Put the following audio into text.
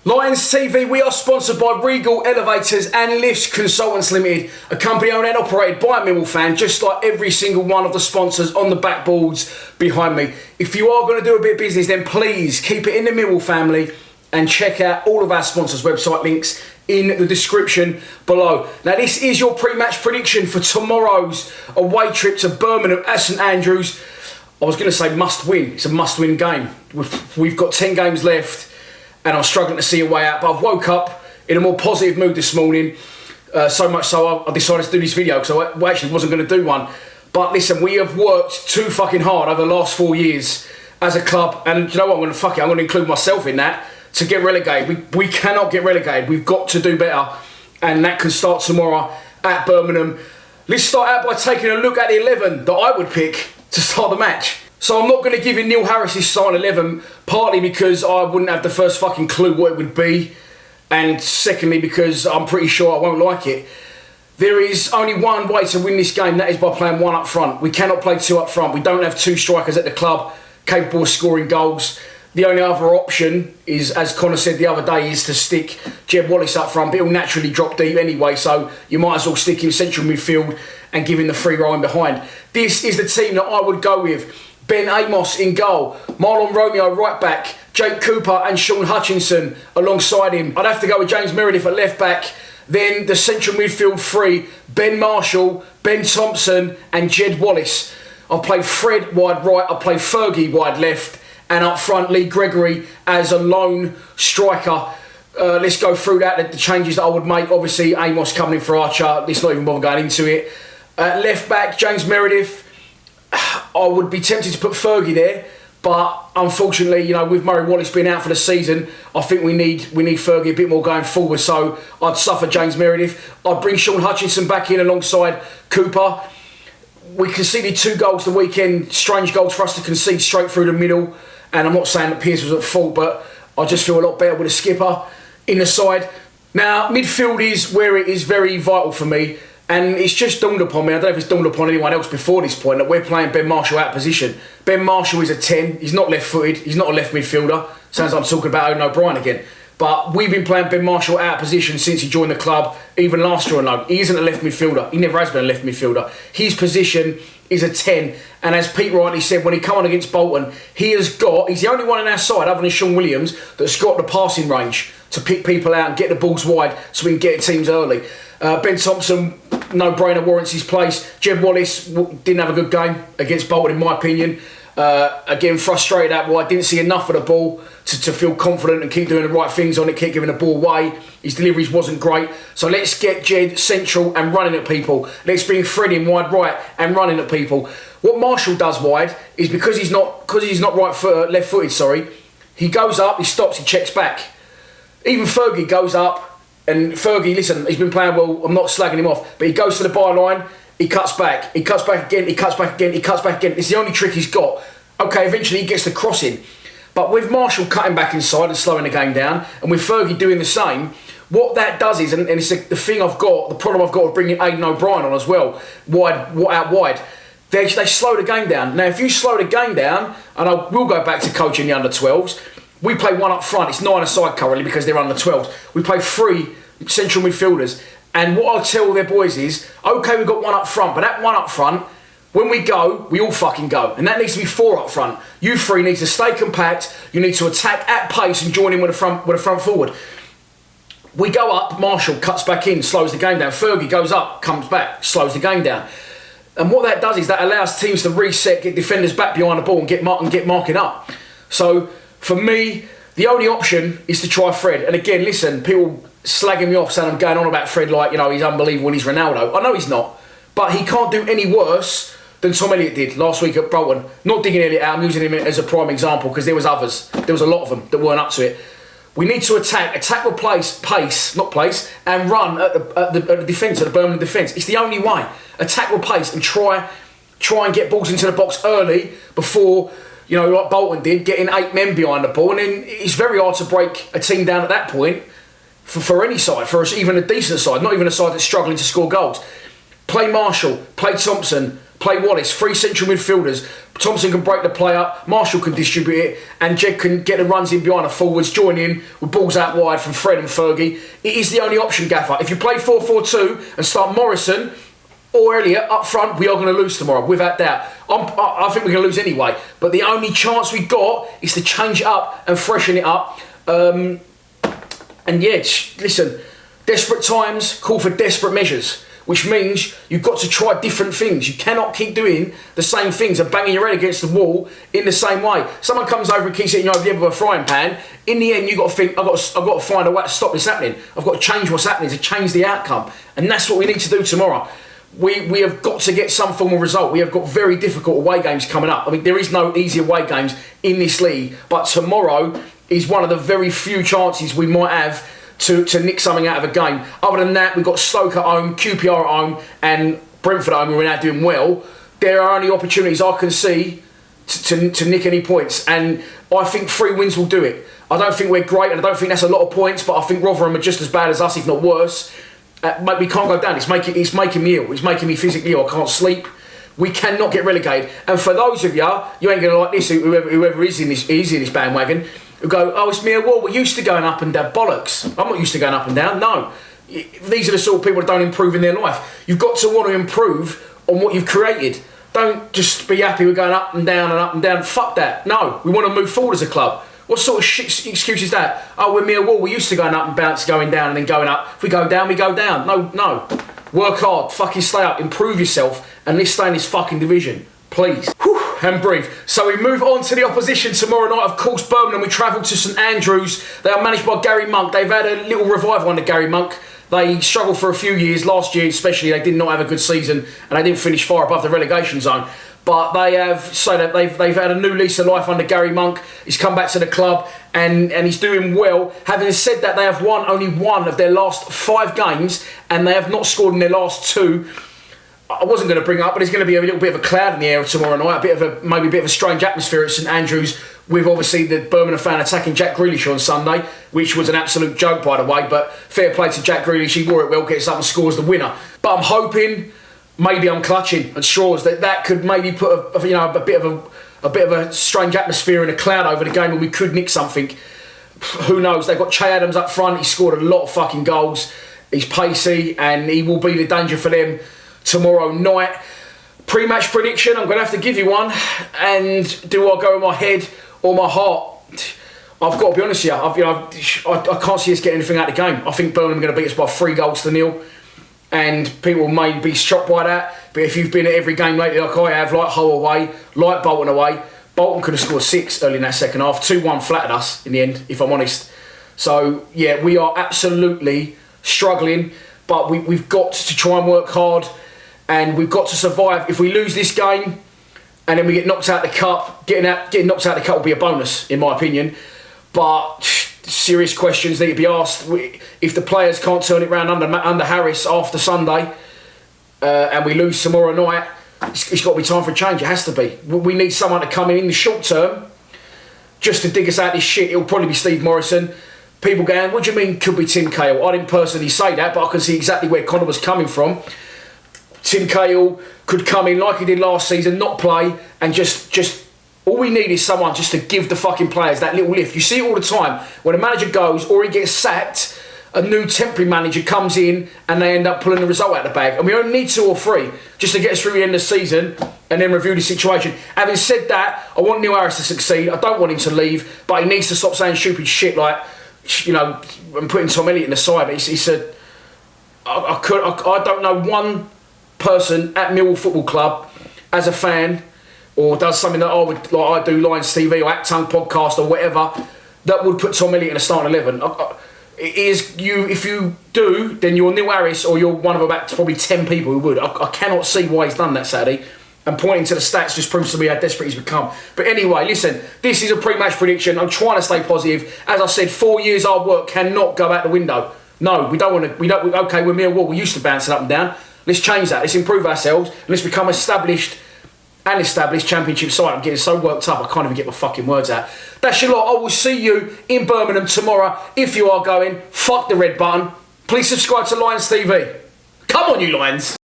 Lions TV, we are sponsored by Regal Elevators and Lifts Consultants Limited, a company owned and operated by a Millwall fan, just like every single one of the sponsors on the backboards behind me. If you are going to do a bit of business, then please keep it in the Millwall family and check out all of our sponsors' website links in the description below. Now, this is your pre-match prediction for tomorrow's away trip to Birmingham at St Andrews. I was going to say must win. It's a must-win game. We've got 10 games left, and I'm struggling to see a way out, but I've woke up in a more positive mood this morning, so much so I decided to do this video, because I actually wasn't going to do one. But listen, we have worked too fucking hard over the last 4 years as a club, and you know what, I'm going to include myself in that, to get relegated. We cannot get relegated. We've got to do better, and that can start tomorrow at Birmingham. Let's start out by taking a look at the 11 that I would pick to start the match. So I'm not going to give you Neil Harris's starting 11, partly because I wouldn't have the first fucking clue what it would be, and secondly because I'm pretty sure I won't like it. There is only one way to win this game, that is by playing one up front. We cannot play two up front. We don't have two strikers at the club capable of scoring goals. The only other option is, as Connor said the other day, is to stick Jed Wallace up front, but he'll naturally drop deep anyway, so you might as well stick him central midfield and give him the free roll in behind. This is the team that I would go with. Ben Amos in goal, Marlon Romeo right back, Jake Cooper and Sean Hutchinson alongside him. I'd have to go with James Meredith at left back. Then the central midfield three, Ben Marshall, Ben Thompson and Jed Wallace. I'll play Fred wide right, I'll play Fergie wide left, and up front Lee Gregory as a lone striker. Let's go through that, the changes that I would make. Obviously Amos coming in for Archer, let's not even bother going into it. Left back James Meredith. I would be tempted to put Fergie there, but unfortunately, you know, with Murray Wallace being out for the season, I think we need Fergie a bit more going forward. So I'd suffer James Meredith. I'd bring Sean Hutchinson back in alongside Cooper. We conceded 2 goals the weekend, strange goals for us to concede straight through the middle. And I'm not saying that Pearce was at fault, but I just feel a lot better with a skipper in the side. Now, midfield is where it is very vital for me. And it's just dawned upon me, I don't know if it's dawned upon anyone else before this point, that we're playing Ben Marshall out of position. Ben Marshall is a 10, he's not left-footed, he's not a left midfielder. Sounds like I'm talking about Owen O'Brien again. But we've been playing Ben Marshall out of position since he joined the club, even last year on loan. He isn't a left midfielder, he never has been a left midfielder. His position is a 10, and as Pete rightly said, when he come on against Bolton, he's the only one on our side, other than Sean Williams, that's got the passing range to pick people out and get the balls wide so we can get teams early. Ben Thompson, no-brainer, warrants his place. Jed Wallace didn't have a good game against Bolton, in my opinion. Again, frustrated at why I didn't see enough of the ball to feel confident and keep doing the right things on it, keep giving the ball away. His deliveries wasn't great. So let's get Jed central and running at people. Let's bring Fred in wide right and running at people. What Marshall does wide is because he's not left-footed, he goes up, he stops, he checks back. Even Fergie goes up, and Fergie, listen, he's been playing well, I'm not slagging him off, but he goes to the byline, he cuts back again, he cuts back again. It's the only trick he's got. Okay, eventually he gets the crossing. But with Marshall cutting back inside and slowing the game down, and with Fergie doing the same, what that does is, and it's the problem I've got with bringing Aidan O'Brien on as well, out wide, they slow the game down. Now, if you slow the game down, and I will go back to coaching the under-12s, we play one up front. It's 9 aside currently because they're under 12s. We play 3 central midfielders. And what I'll tell their boys is, okay, we've got one up front, but that one up front, when we go, we all fucking go. And that needs to be 4 up front. You 3 need to stay compact. You need to attack at pace and join in with a front forward. We go up, Marshall cuts back in, slows the game down. Fergie goes up, comes back, slows the game down. And what that does is that allows teams to reset, get defenders back behind the ball and get marking up. So, for me, the only option is to try Fred. And again, listen, people slagging me off saying I'm going on about Fred like, you know, he's unbelievable when he's Ronaldo. I know he's not. But he can't do any worse than Tom Elliott did last week at Bolton. Not digging Elliott out, I'm using him as a prime example because there was others. There was a lot of them that weren't up to it. We need to attack with pace, and run at the defence, at the Birmingham defence. It's the only way. Attack with pace and try and get balls into the box early before, you know, like Bolton did, getting 8 men behind the ball. And then it's very hard to break a team down at that point for any side, even a decent side, not even a side that's struggling to score goals. Play Marshall, play Thompson, Play Wallace, 3 central midfielders. Thompson can break the play up, Marshall can distribute it, and Jed can get the runs in behind the forwards, join in with balls out wide from Fred and Fergie. It is the only option, Gaffer. If you play 4-4-2 and start Morrison or Elliott up front, we are going to lose tomorrow, without doubt. I think we're going to lose anyway, but the only chance we got is to change it up and freshen it up. And yeah, listen, desperate times call for desperate measures, which means you've got to try different things. You cannot keep doing the same things and banging your head against the wall in the same way. Someone comes over and keeps hitting you over the head with a frying pan. In the end, you've got to think, I've got to find a way to stop this happening. I've got to change what's happening, to change the outcome. And that's what we need to do tomorrow. We have got to get some form of result. We have got very difficult away games coming up. I mean, there is no easy away games in this league, but tomorrow is one of the very few chances we might have to nick something out of a game. Other than that, we've got Stoke at home, QPR at home, and Brentford at home, who are now doing well. There are only opportunities I can see to nick any points, and I think 3 wins will do it. I don't think we're great, and I don't think that's a lot of points, but I think Rotherham are just as bad as us, if not worse. We can't go down. It's making me ill. It's making me physically ill. I can't sleep. We cannot get relegated. And for those of you ain't going to like this, whoever is in this bandwagon, who go, oh, it's mere war. We're used to going up and down. Bollocks. I'm not used to going up and down. No. These are the sort of people that don't improve in their life. You've got to want to improve on what you've created. Don't just be happy with going up and down and up and down. Fuck that. No. We want to move forward as a club. What sort of shit excuse is that? Oh, we're mere wall. We're used to going up and bounce, going down and then going up. If we go down, we go down. No. Work hard. Fucking stay up. Improve yourself. And let's stay in this fucking division. Please. Whew, and breathe. So we move on to the opposition tomorrow night. Of course, Birmingham. We travel to St Andrews. They are managed by Gary Monk. They've had a little revival under Gary Monk. They struggled for a few years. Last year especially, they did not have a good season. And they didn't finish far above the relegation zone. But they have so that they've had a new lease of life under Gary Monk. He's come back to the club and he's doing well. Having said that, they have won only 1 of their last 5 games and they have not scored in their last 2. I wasn't going to bring it up, but there's going to be a little bit of a cloud in the air tomorrow night. Maybe a bit of a strange atmosphere at St Andrews, with obviously the Birmingham fan attacking Jack Grealish on Sunday, which was an absolute joke, by the way. But fair play to Jack Grealish, he wore it well, gets up and scores the winner. But I'm hoping, maybe I'm clutching at straws, that could maybe put a bit of a strange atmosphere and a cloud over the game, and we could nick something. Who knows? They've got Che Adams up front. He scored a lot of fucking goals. He's pacey, and he will be the danger for them tomorrow night. Pre-match prediction, I'm going to have to give you one. And do I go with my head or my heart? I've got to be honest here. I can't see us getting anything out of the game. I think Birmingham are going to beat us by 3-0. And people may be shocked by that. But if you've been at every game lately like I have, like Hull away, like Bolton away, Bolton could have scored 6 early in that second half. 2-1 flattered us in the end, if I'm honest. So, yeah, we are absolutely struggling. But we've got to try and work hard. And we've got to survive. If we lose this game and then we get knocked out of the cup, getting knocked out of the cup will be a bonus, in my opinion. But serious questions need to be asked. If the players can't turn it round under Harris after Sunday and we lose tomorrow night, it's got to be time for a change. It has to be. We need someone to come in the short term just to dig us out of this shit. It'll probably be Steve Morrison. People going, what do you mean could be Tim Cahill? I didn't personally say that, but I can see exactly where Connor was coming from. Tim Cahill could come in like he did last season, not play, and just all we need is someone just to give the fucking players that little lift. You see it all the time. When a manager goes or he gets sacked, a new temporary manager comes in and they end up pulling the result out of the bag. And we only need 2 or 3 just to get us through the end of the season and then review the situation. Having said that, I want Neil Harris to succeed. I don't want him to leave, but he needs to stop saying stupid shit like, you know, and putting Tom Elliott in the side. He said, I don't know one person at Millwall Football Club as a fan or does something that I do, Lions TV or Act Tongue podcast or whatever, that would put Tom Elliott in a starting 11. If you do, then you're Neil Harris or you're one of about probably 10 people who would. I cannot see why he's done that Saturday, and pointing to the stats just proves to me how desperate he's become. But anyway, listen, this is a pre-match prediction. I'm trying to stay positive. As I said, 4 years hard work cannot go out the window. No, we don't want to. Okay, we're Millwall. We're used to bouncing up and down. Let's change that. Let's improve ourselves. And let's become established championship side. I'm getting so worked up, I can't even get my fucking words out. That's your lot. I will see you in Birmingham tomorrow. If you are going, fuck the red button. Please subscribe to Lions TV. Come on, you Lions.